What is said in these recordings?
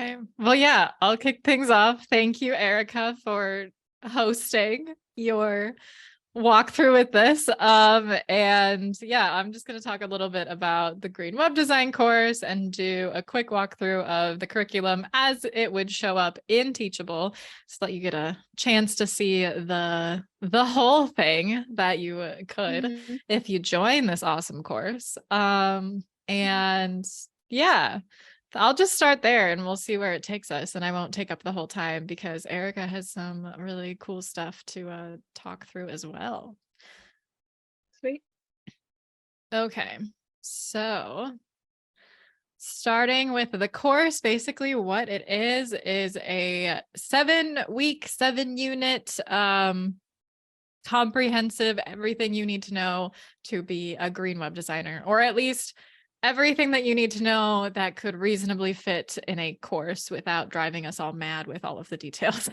Okay. Well, yeah, I'll kick things off. Thank you, Erica, for hosting your walkthrough with this. And yeah, I'm just going to talk a little bit about the Green Web Design course and do a quick walkthrough of the curriculum as it would show up in Teachable, so that you get a chance to see the whole thing that you could if you join this awesome course. And yeah. I'll just start there and we'll see where it takes us. And I won't take up the whole time because Erica has some really cool stuff to talk through as well. Sweet. Okay, so starting with the course, basically what it is a 7-week, 7-unit comprehensive everything you need to know to be a green web designer, or at least everything that you need to know that could reasonably fit in a course without driving us all mad with all of the details.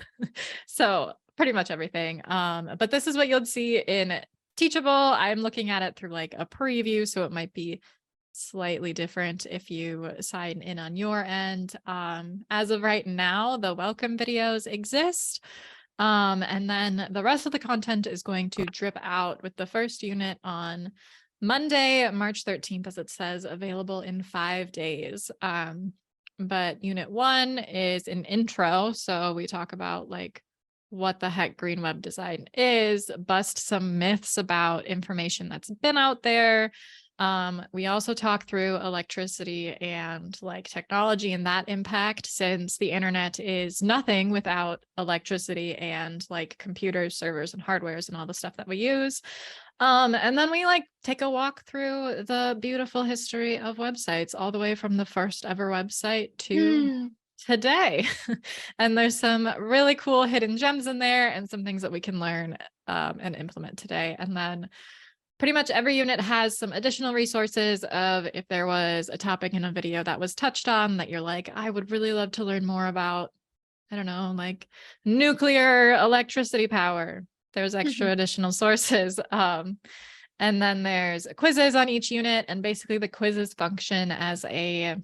So pretty much everything. But this is what you'll see in Teachable. I'm looking at it through like a preview, so it might be slightly different if you sign in on your end. As of right now, the welcome videos exist. And then the rest of the content is going to drip out with the first unit on Monday, March 13th, as it says, available in 5 days. But unit 1 is an intro. So we talk about like what the heck green web design is, bust some myths about information that's been out there. We also talk through electricity and like technology and that impact, since the internet is nothing without electricity and like computers, servers, and hardwares and all the stuff that we use. And then we like take a walk through the beautiful history of websites, all the way from the first ever website to today. And there's some really cool hidden gems in there and some things that we can learn and implement today. And then pretty much every unit has some additional resources of if there was a topic in a video that was touched on that you're like, I would really love to learn more about, I don't know, like nuclear electricity power. There's extra additional sources. And then there's quizzes on each unit, and basically the quizzes function as a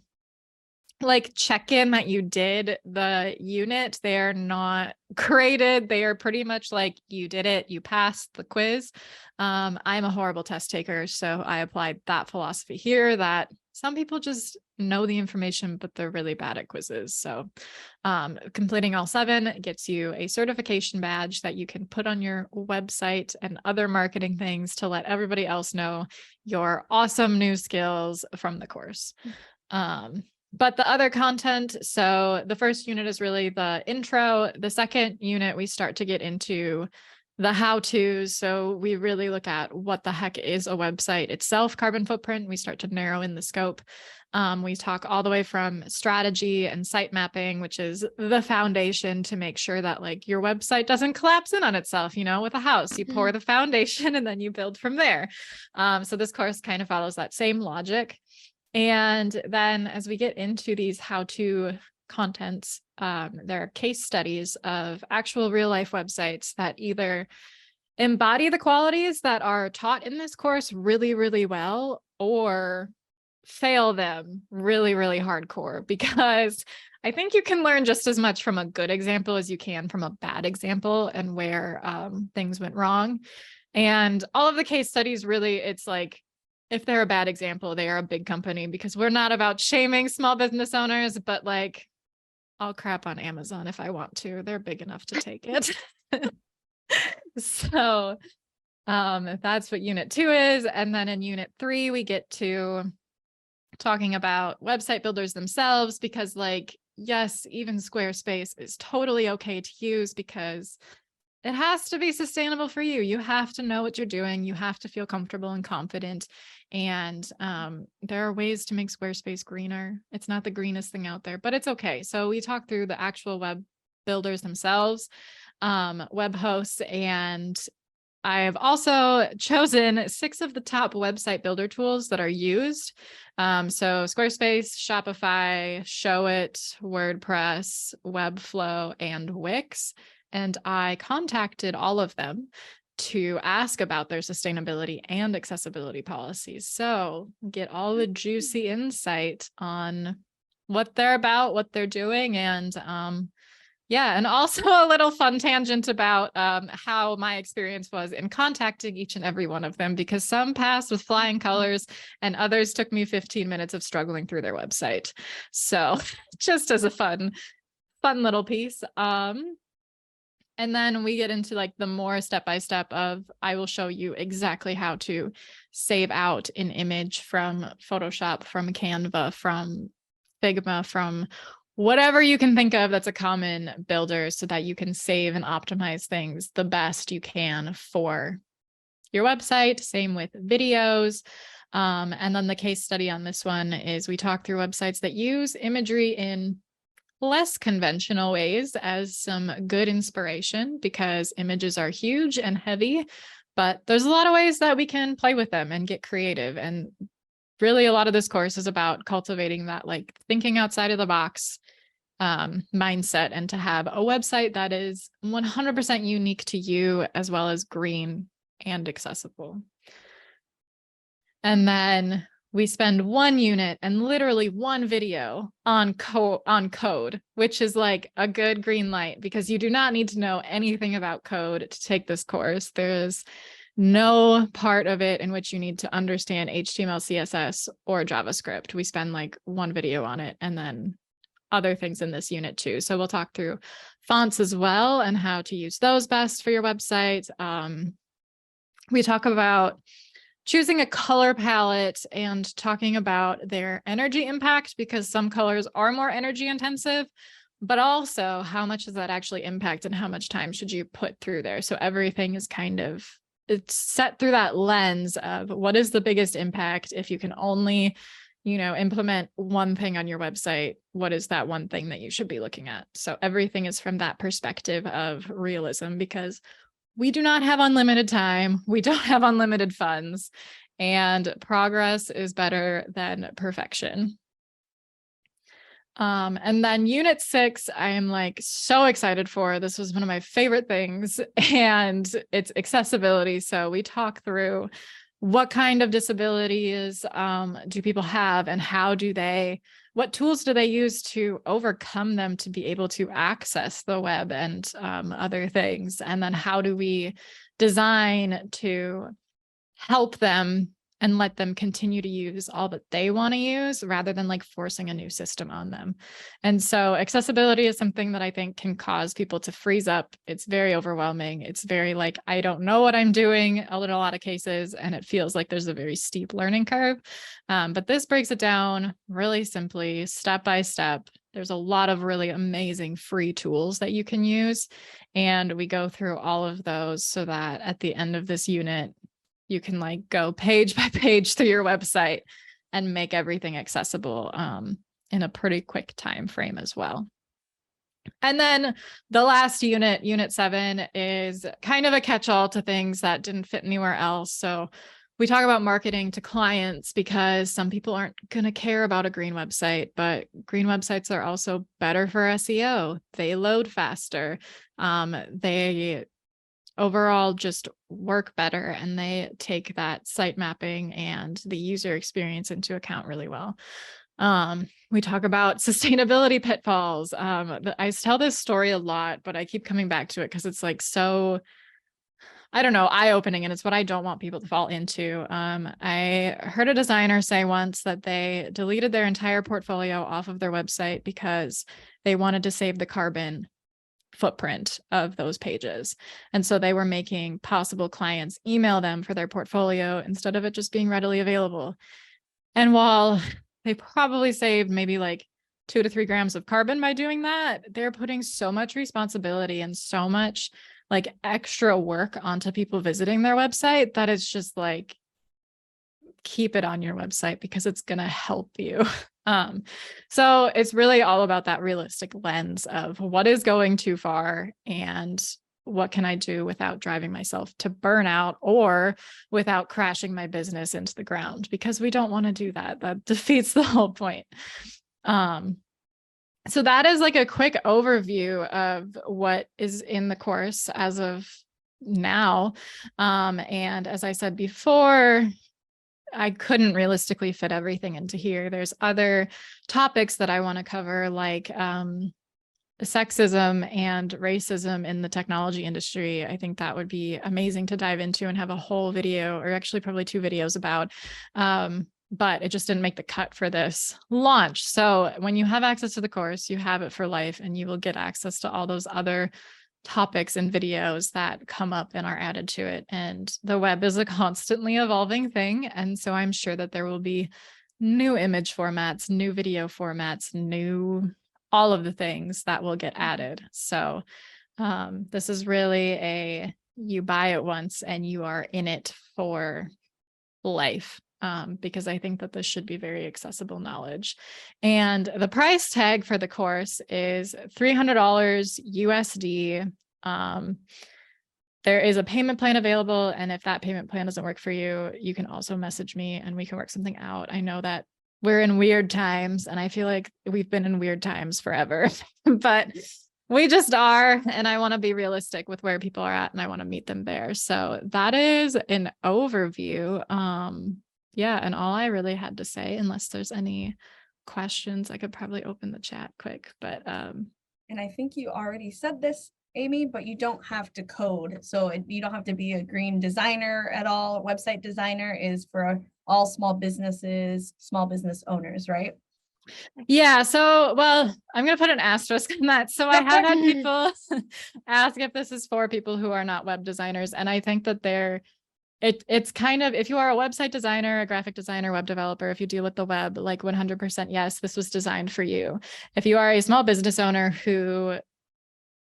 like check-in that you did the unit. They're not graded. They are pretty much like you did it, you passed the quiz. I'm a horrible test taker, so I applied that philosophy here, that some people just know the information, but they're really bad at quizzes. So completing all 7 gets you a certification badge that you can put on your website and other marketing things to let everybody else know your awesome new skills from the course. But the other content, so the first unit is really the intro. The second unit, we start to get into the how-tos. So we really look at what the heck is a website itself, carbon footprint. We start to narrow in the scope. We talk all the way from strategy and site mapping, which is the foundation to make sure that like your website doesn't collapse in on itself. You know, with a house, you pour the foundation and then you build from there. So this course kind of follows that same logic. And then as we get into these how-to contents, there are case studies of actual real life websites that either embody the qualities that are taught in this course really, really well, or fail them really, really hardcore, because I think you can learn just as much from a good example as you can from a bad example and where things went wrong. And all of the case studies, really, it's like, if they're a bad example, they are a big company, because we're not about shaming small business owners, but like I'll crap on Amazon if I want to. They're big enough to take it. So that's what unit 2 is. And then in unit 3, we get to talking about website builders themselves, because like, yes, even Squarespace is totally okay to use because it has to be sustainable for you. You have to know what you're doing. You have to feel comfortable and confident. And there are ways to make Squarespace greener. It's not the greenest thing out there, but it's okay. So we talk through the actual web builders themselves, web hosts, and I've also chosen 6 of the top website builder tools that are used. So Squarespace, Shopify, Showit, WordPress, Webflow, and Wix. And I contacted all of them to ask about their sustainability and accessibility policies. So get all the juicy insight on what they're about, what they're doing. And yeah, and also a little fun tangent about how my experience was in contacting each and every one of them, because some passed with flying colors and others took me 15 minutes of struggling through their website. So just as a fun little piece. And then we get into like the more step-by-step of, I will show you exactly how to save out an image from Photoshop, from Canva, from Figma, from whatever you can think of that's a common builder, so that you can save and optimize things the best you can for your website. Same with videos. And then the case study on this one is we talk through websites that use imagery in less conventional ways as some good inspiration, because images are huge and heavy, but there's a lot of ways that we can play with them and get creative. And really a lot of this course is about cultivating that like thinking outside of the box mindset, and to have a website that is 100% unique to you, as well as green and accessible. And then we spend 1 unit and literally 1 video on code, which is like a good green light, because you do not need to know anything about code to take this course. There's no part of it in which you need to understand HTML, CSS, or JavaScript. We spend like 1 video on it, and then other things in this unit too. So we'll talk through fonts as well and how to use those best for your website. We talk about choosing a color palette and talking about their energy impact, because some colors are more energy intensive, but also how much does that actually impact and how much time should you put through there. So everything is kind of, it's set through that lens of what is the biggest impact. If you can only, implement one thing on your website, what is that one thing that you should be looking at? So everything is from that perspective of realism, because we do not have unlimited time. We don't have unlimited funds, and progress is better than perfection. And then unit 6, I am like so excited for. This was one of my favorite things, and it's accessibility. So we talk through what kind of disabilities do people have, and what tools do they use to overcome them to be able to access the web and other things? And then how do we design to help them and let them continue to use all that they want to use, rather than like forcing a new system on them? And so accessibility is something that I think can cause people to freeze up. It's very overwhelming. It's very like, I don't know what I'm doing in a lot of cases, and it feels like there's a very steep learning curve. But this breaks it down really simply, step by step. There's a lot of really amazing free tools that you can use, and we go through all of those so that at the end of this unit, you can like go page by page through your website and make everything accessible in a pretty quick time frame as well. And then the last unit, unit 7, is kind of a catch-all to things that didn't fit anywhere else. So we talk about marketing to clients, because some people aren't going to care about a green website, but green websites are also better for SEO. They load faster. They overall just work better, and they take that site mapping and the user experience into account really well. We talk about sustainability pitfalls. I tell this story a lot, but I keep coming back to it because it's like so, I don't know, eye-opening, and it's what I don't want people to fall into. I heard a designer say once that they deleted their entire portfolio off of their website because they wanted to save the carbon footprint of those pages. And so they were making possible clients email them for their portfolio instead of it just being readily available. And while they probably saved maybe like 2 to 3 grams of carbon by doing that, they're putting so much responsibility and so much like extra work onto people visiting their website that it's just like, keep it on your website because it's going to help you. So it's really all about that realistic lens of what is going too far and what can I do without driving myself to burnout or without crashing my business into the ground, because we don't want to do that. That defeats the whole point. So that is like a quick overview of what is in the course as of now. And as I said before, I couldn't realistically fit everything into here. There's other topics that I want to cover, like sexism and racism in the technology industry. I think that would be amazing to dive into and have a whole video, or actually probably 2 videos about. But it just didn't make the cut for this launch. So when you have access to the course, you have it for life, and you will get access to all those other topics and videos that come up and are added to it. And the web is a constantly evolving thing. And so I'm sure that there will be new image formats, new video formats, new all of the things that will get added. So this is really you buy it once and you are in it for life. Because I think that this should be very accessible knowledge. And the price tag for the course is $300 USD. There is a payment plan available. And if that payment plan doesn't work for you, you can also message me and we can work something out. I know that we're in weird times, and I feel like we've been in weird times forever, but we just are. And I want to be realistic with where people are at, and I want to meet them there. So that is an overview. Yeah. And all I really had to say, unless there's any questions, I could probably open the chat quick, but and I think you already said this, Amy, but you don't have to code. So you don't have to be a green designer at all. Website designer is for all small businesses, small business owners, right? Yeah. So, well, I'm going to put an asterisk on that. So I have had people ask if this is for people who are not web designers. And I think that it's kind of, if you are a website designer, a graphic designer, web developer, if you deal with the web, like 100%, yes, this was designed for you. If you are a small business owner who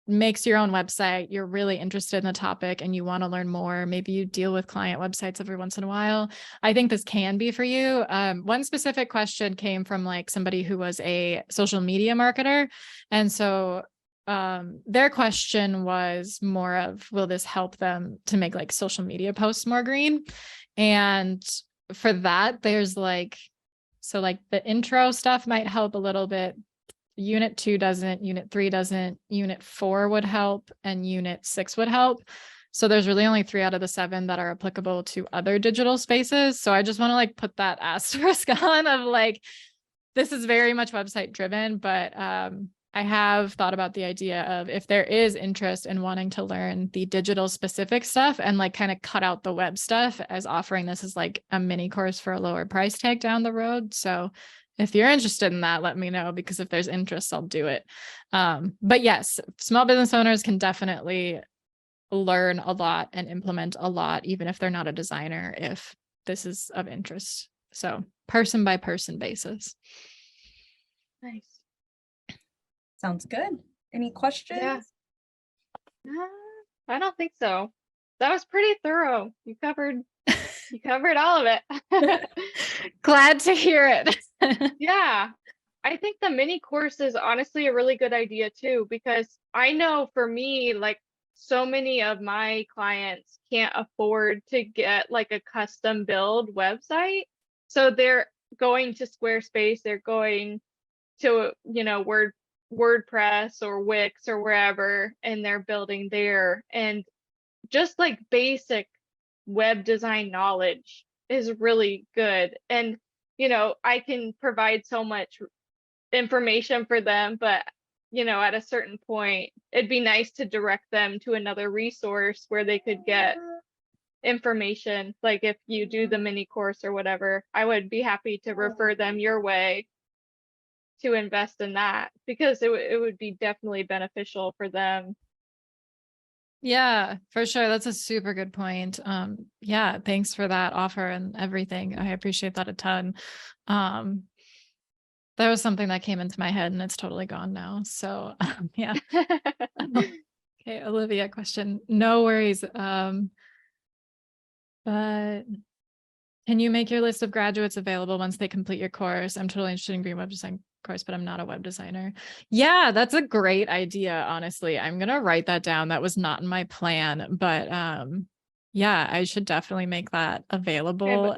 makes your own website, you're really interested in the topic and you want to learn more, maybe you deal with client websites every once in a while, I think this can be for you. One specific question came from like somebody who was a social media marketer. And so their question was more of, will this help them to make like social media posts more green? And for that, there's like, so like the intro stuff might help a little bit. Unit 2 doesn't, Unit 3 doesn't, Unit 4 would help, and Unit 6 would help. So there's really only 3 out of the 7 that are applicable to other digital spaces. So I just want to like put that asterisk on of like, this is very much website driven, but I have thought about the idea of, if there is interest in wanting to learn the digital specific stuff and like kind of cut out the web stuff, as offering this as like a mini course for a lower price tag down the road. So if you're interested in that, let me know, because if there's interest, I'll do it. But yes, small business owners can definitely learn a lot and implement a lot, even if they're not a designer, if this is of interest. So person by person basis. Nice. Sounds good. Any questions? Yeah. I don't think so. That was pretty thorough. You covered all of it. Glad to hear it. Yeah. I think the mini course is honestly a really good idea too, because I know for me, like so many of my clients can't afford to get like a custom build website. So they're going to Squarespace, they're going to, WordPress or Wix or wherever, and they're building there. And just like basic web design knowledge is really good. And, I can provide so much information for them, but, at a certain point, it'd be nice to direct them to another resource where they could get information. Like if you do the mini course or whatever, I would be happy to refer them your way to invest in that, because it would be definitely beneficial for them. Yeah, for sure. That's a super good point. Yeah, thanks for that offer and everything. I appreciate that a ton. There was something that came into my head and it's totally gone now. So yeah. Okay, Olivia question. No worries. But can you make your list of graduates available once they complete your course? I'm totally interested in green web design course, but I'm not a web designer. Yeah, that's a great idea. Honestly, I'm going to write that down. That was not in my plan, but yeah, I should definitely make that available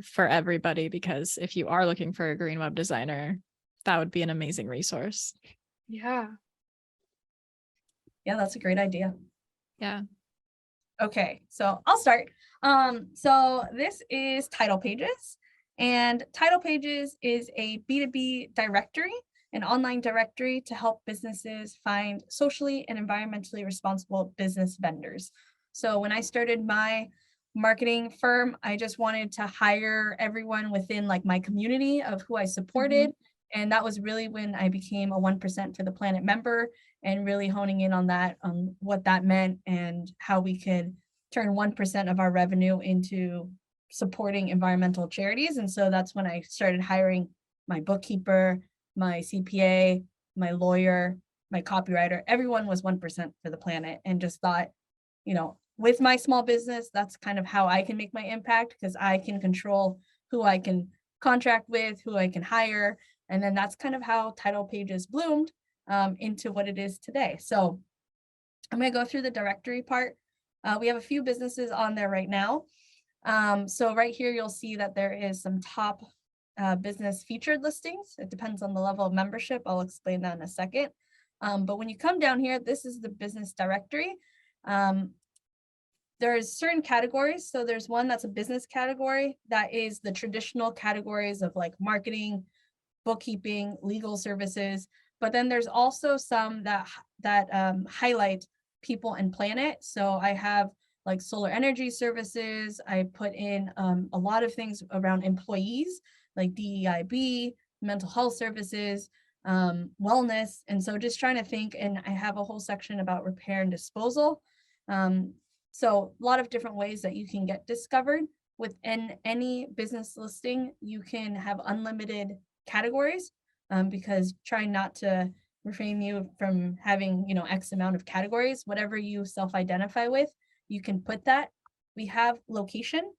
for everybody, because if you are looking for a green web designer, that would be an amazing resource. Yeah. Yeah, that's a great idea. Yeah. Okay, so I'll start. So this is Tidal Pages, and Tidal Pages is a B2B directory, an online directory to help businesses find socially and environmentally responsible business vendors. So when I started my marketing firm, I just wanted to hire everyone within like my community of who I supported. And that was really when I became a 1% for the Planet member, and really honing in on that, what that meant and how we could turn 1% of our revenue into supporting environmental charities. And so that's when I started hiring my bookkeeper, my CPA, my lawyer, my copywriter. Everyone was 1% for the planet, and just thought, with my small business, that's kind of how I can make my impact, because I can control who I can contract with, who I can hire. And then that's kind of how Tidal Pages bloomed into what it is today. So I'm going to go through the directory part. We have a few businesses on there right now. So right here, you'll see that there is some top business featured listings. It depends on the level of membership. I'll explain that in a second. But when you come down here, this is the business directory. There's certain categories. So there's one that's a business category that is the traditional categories of like marketing, bookkeeping, legal services. But then there's also some that highlight people and planet. So I have like solar energy services. I put in a lot of things around employees, like DEIB, mental health services, wellness. And so just trying to think, and I have a whole section about repair and disposal. So a lot of different ways that you can get discovered. Within any business listing, you can have unlimited categories, because trying not to refrain you from having, X amount of categories. Whatever you self-identify with, you can put that. We have location.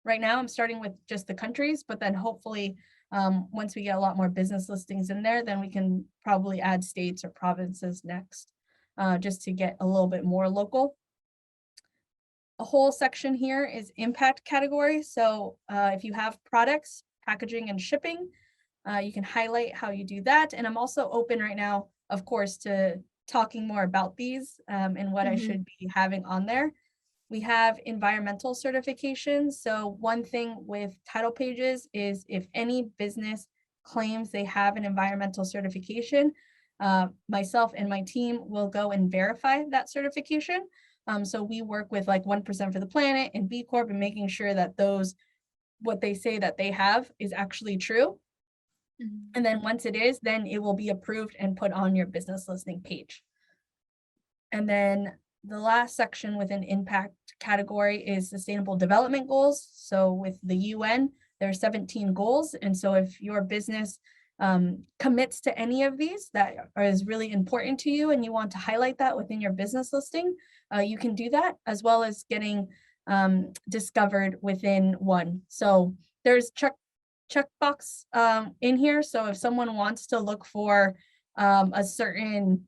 Right now, I'm starting with just the countries, but then hopefully, once we get a lot more business listings in there, then we can probably add states or provinces next, just to get a little bit more local. A whole section here is impact category. So if you have products, packaging, and shipping, you can highlight how you do that. And I'm also open right now, of course, to talking more about these and what I should be having on there. We have environmental certifications. So one thing with Tidal Pages is if any business claims they have an environmental certification, myself and my team will go and verify that certification. So we work with like 1% for the planet and B Corp, and making sure that what they say that they have is actually true. And then once it is, then it will be approved and put on your business listing page. And then the last section within impact category is sustainable development goals. So with the UN, there are 17 goals. And so if your business commits to any of these that is really important to you and you want to highlight that within your business listing, you can do that, as well as getting discovered within one. So there's checkbox in here. So if someone wants to look for a certain,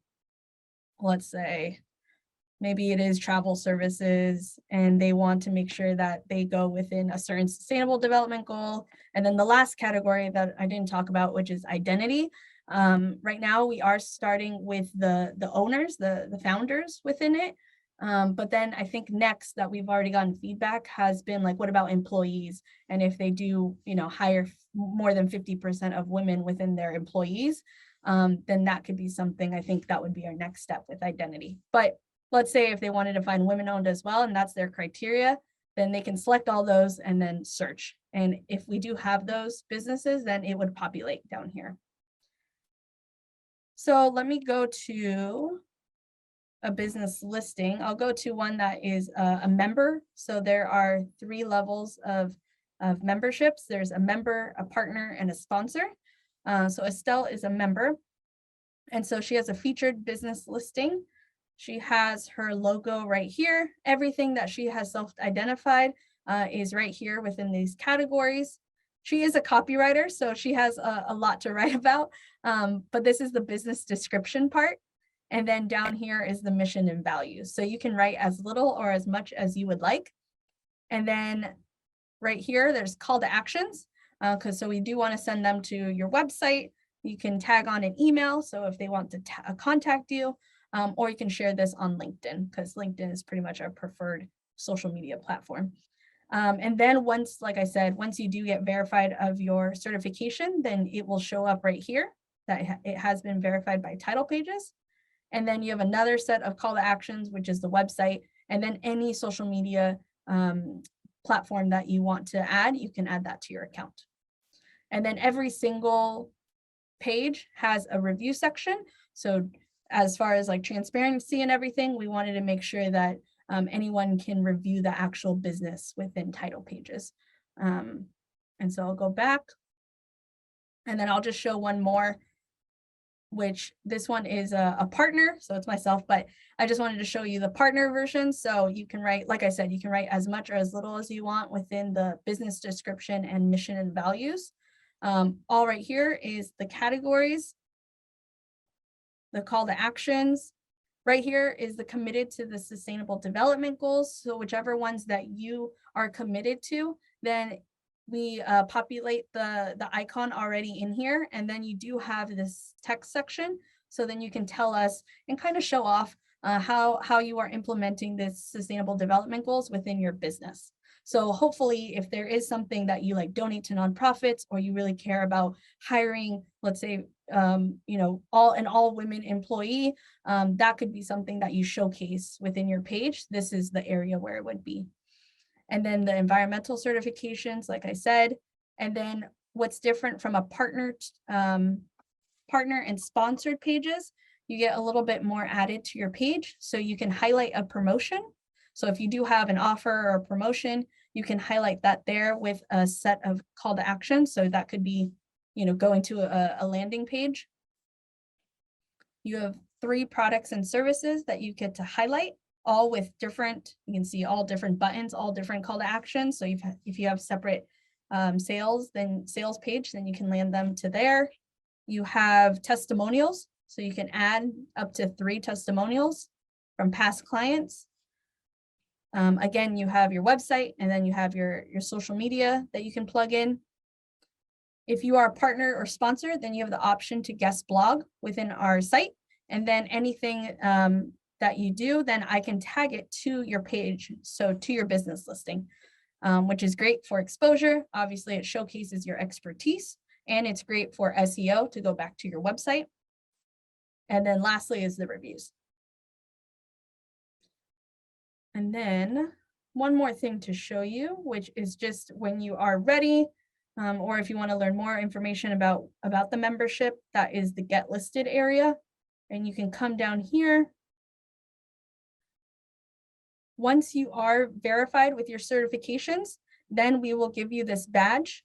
let's say, maybe it is travel services, and they want to make sure that they go within a certain sustainable development goal. And then the last category that I didn't talk about, which is identity. Right now, we are starting with the owners, the founders within it. But then I think next that we've already gotten feedback has been like, what about employees? And if they do, hire more than 50% of women within their employees, then that could be something. I think that would be our next step with identity. But let's say if they wanted to find women owned as well, and that's their criteria, then they can select all those and then search. And if we do have those businesses, then it would populate down here. So let me go to a business listing. I'll go to one that is a member. So there are 3 levels of memberships. There's a member, a partner, and a sponsor. So Estelle is a member. And so she has a featured business listing. She has her logo right here. Everything that she has self-identified is right here within these categories. She is a copywriter, so she has a lot to write about. But this is the business description part. And then down here is the mission and values. So you can write as little or as much as you would like. And then right here, there's call to actions. So we do want to send them to your website. You can tag on an email. So if they want to contact you, or you can share this on LinkedIn, because LinkedIn is pretty much our preferred social media platform. And then once, like I said, once you do get verified of your certification, then it will show up right here that it has been verified by title pages. And then you have another set of call to actions, which is the website, and then any social media platform that you want to add, you can add that to your account. And then every single page has a review section. So as far as like transparency and everything, we wanted to make sure that anyone can review the actual business within title pages. And so I'll go back and then I'll just show one more, which this one is a partner. So it's myself, but I just wanted to show you the partner version. So you can write, like I said, you can write as much or as little as you want within the business description and mission and values. All right here is the categories, the call to actions. Right here is the committed to the sustainable development goals. So whichever ones that you are committed to, then we populate the icon already in here. And then you do have this text section. So then you can tell us and kind of show off how you are implementing this sustainable development goals within your business. So hopefully if there is something that you like donate to nonprofits, or you really care about hiring, let's say, you know, an all women employee, that could be something that you showcase within your page. This is the area where it would be. And then the environmental certifications, like I said, and then what's different from a partner and sponsored pages, you get a little bit more added to your page. So you can highlight a promotion. So if you do have an offer or a promotion, you can highlight that there with a set of call to action. So that could be, you know, going to a landing page. You have 3 products and services that you get to highlight, all with different, you can see all different buttons, all different call to action. So if you have separate sales page, then you can land them to there. You have testimonials. So you can add up to 3 testimonials from past clients. Again, you have your website, and then you have your social media that you can plug in. If you are a partner or sponsor, then you have the option to guest blog within our site. And then anything that you do, then I can tag it to your page, so to your business listing, which is great for exposure. Obviously, it showcases your expertise, and it's great for SEO to go back to your website. And then lastly is the reviews. And then one more thing to show you, which is just when you are ready, or if you want to learn more information about the membership, that is the Get Listed area. And you can come down here. Once you are verified with your certifications, then we will give you this badge,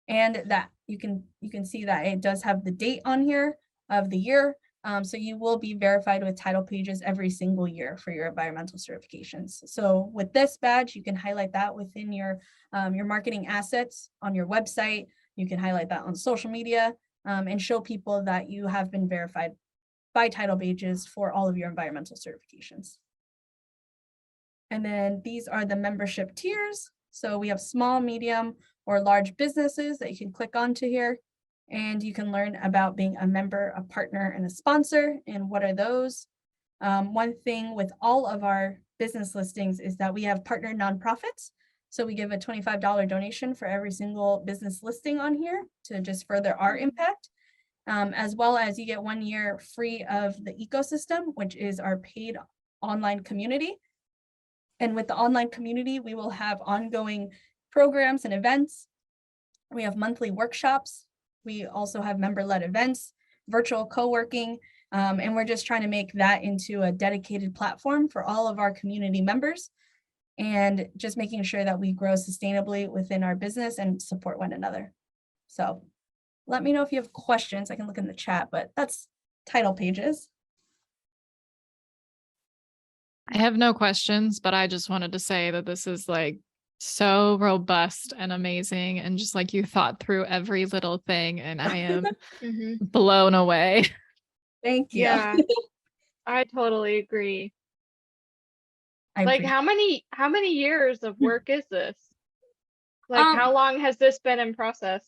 and that you can see that it does have the date on here of the year. So you will be verified with title pages every single year for your environmental certifications. So with this badge, you can highlight that within your marketing assets on your website. You can highlight that on social media and show people that you have been verified by title pages for all of your environmental certifications. And then these are the membership tiers. So we have small, medium, or large businesses that you can click onto here. And you can learn about being a member, a partner, and a sponsor, and what are those. One thing with all of our business listings is that we have partner nonprofits. So we give a $25 donation for every single business listing on here to just further our impact, as well as you get 1 year free of the ecosystem, which is our paid online community. And with the online community, we will have ongoing programs and events. We have monthly workshops. We also have member-led events, virtual co-working, and we're just trying to make that into a dedicated platform for all of our community members, and just making sure that we grow sustainably within our business and support one another. So let me know if you have questions. I can look in the chat, but that's title pages. I have no questions, but I just wanted to say that this is like so robust and amazing, and just like you thought through every little thing, and I am blown away. Thank you. Yeah, I totally agree. Like how many years of work is this? Like how long has this been in process?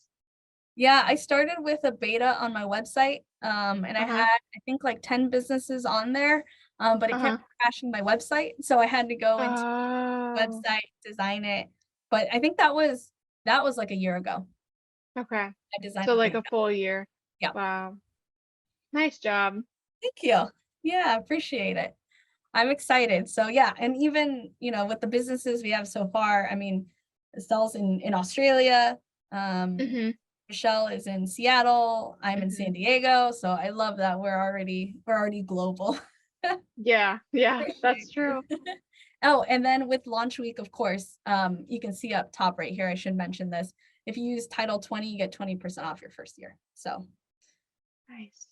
Yeah, I started with a beta on my website, and I had, I think, like 10 businesses on there. but it kept crashing my website. So I had to go into Oh, website, design it. But I think that was like a year ago. okay. I designed So the like thing. a full year. Yeah. Wow. Nice job. Thank you. Yeah, appreciate it. I'm excited. So yeah, and even, with the businesses we have so far, I mean, Estelle's in Australia. Hmm. Michelle is in Seattle. I'm in Hmm. San Diego. So I love that we're already global. Yeah, yeah, that's Appreciate true. you. Oh, and then with launch week, of course, you can see up top right here, I should mention this. If you use Tidal 20, you get 20% off your first year. So, Nice.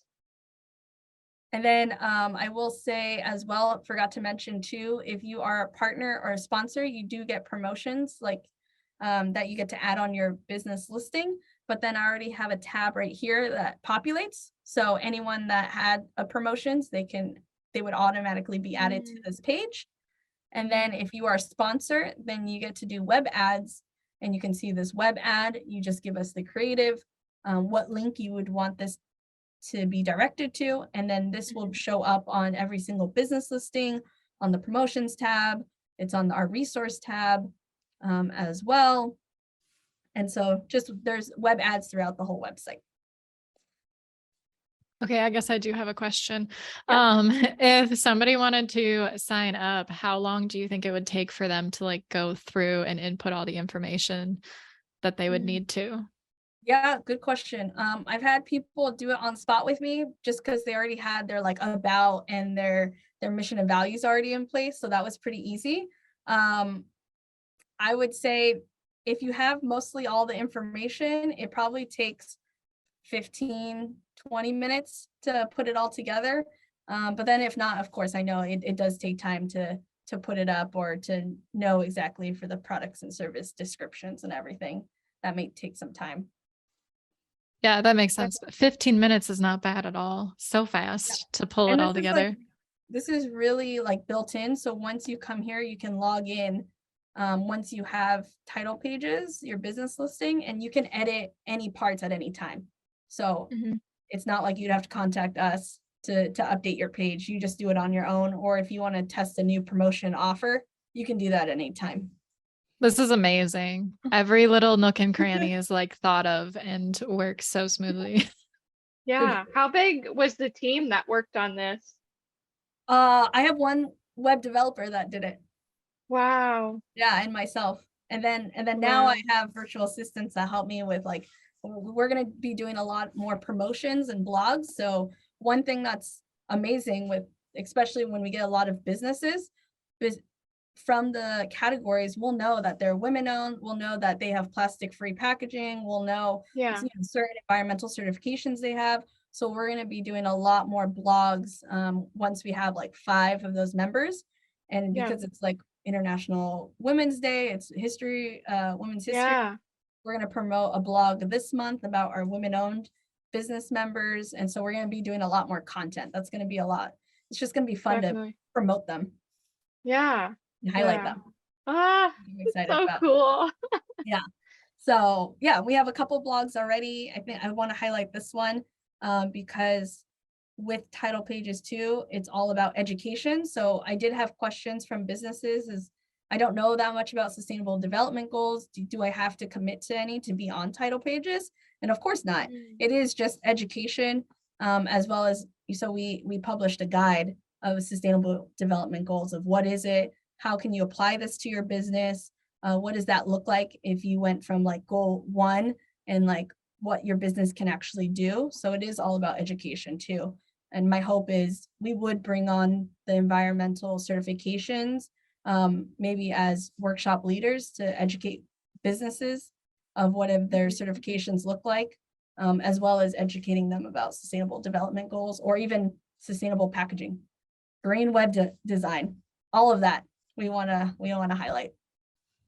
and then I will say as well, forgot to mention too, if you are a partner or a sponsor, you do get promotions like that you get to add on your business listing. But then I already have a tab right here that populates. So anyone that had a promotions, they would automatically be added to this page. And then if you are a sponsor, then you get to do web ads, and you can see this web ad. You just give us the creative, what link you would want this to be directed to, and then this will show up on every single business listing, on the promotions tab. It's on our resource tab as well. And so just there's web ads throughout the whole website. Okay, I guess I do have a question. Yeah. If somebody wanted to sign up, how long do you think it would take for them to like go through and input all the information that they would need to? Yeah, good question. I've had people do it on spot with me just because they already had their like about and their mission and values already in place. So that was pretty easy. I would say if you have mostly all the information, it probably takes 15, 20 minutes to put it all together. But then if not, of course, I know it does take time to put it up or to know exactly for the products and service descriptions and everything. That may take some time. Yeah, that makes sense. But 15 minutes is not bad at all. So fast to pull it And all together. this is really like built in. So once you come here, you can log in. Once you have title pages, your business listing, and you can edit any parts at any time. So it's not like you'd have to contact us to update your page. You just do it on your own. Or if you want to test a new promotion offer, you can do that at any time. This is amazing. Every little nook and cranny is like thought of and works so smoothly. Yeah. How big was the team that worked on this? I have one web developer that did it. Wow. Yeah, and myself. And then now Wow. I have virtual assistants that help me with like, we're going to be doing a lot more promotions and blogs. So one thing that's amazing with, especially when we get a lot of businesses, is from the categories, we'll know that they're women owned, we'll know that they have plastic free packaging, we'll know, Yeah. certain environmental certifications they have. So we're going to be doing a lot more blogs once we have like 5 of those members. And Yeah. because it's like International Women's Day, it's history, women's history. Yeah. We're going to promote a blog this month about our women-owned business members. And so we're going to be doing a lot more content. That's going to be a lot. It's just going to be fun Definitely. to promote them Yeah. and highlight Yeah. them. Ah, I'm excited so about. cool. Yeah. So yeah, we have a couple blogs already. I think I want to highlight this one because with title pages too, it's all about education. So I did have questions from businesses is I don't know that much about sustainable development goals. Do I have to commit to any to be on title pages? And of course not. It is just education as well as, so we published a guide of sustainable development goals of what is it? How can you apply this to your business? What does that look like if you went from like goal 1 and like what your business can actually do? So it is all about education too. And my hope is we would bring on the environmental certifications, maybe as workshop leaders to educate businesses of what their certifications look like, as well as educating them about sustainable development goals or even sustainable packaging, green web design, all of that we want to highlight.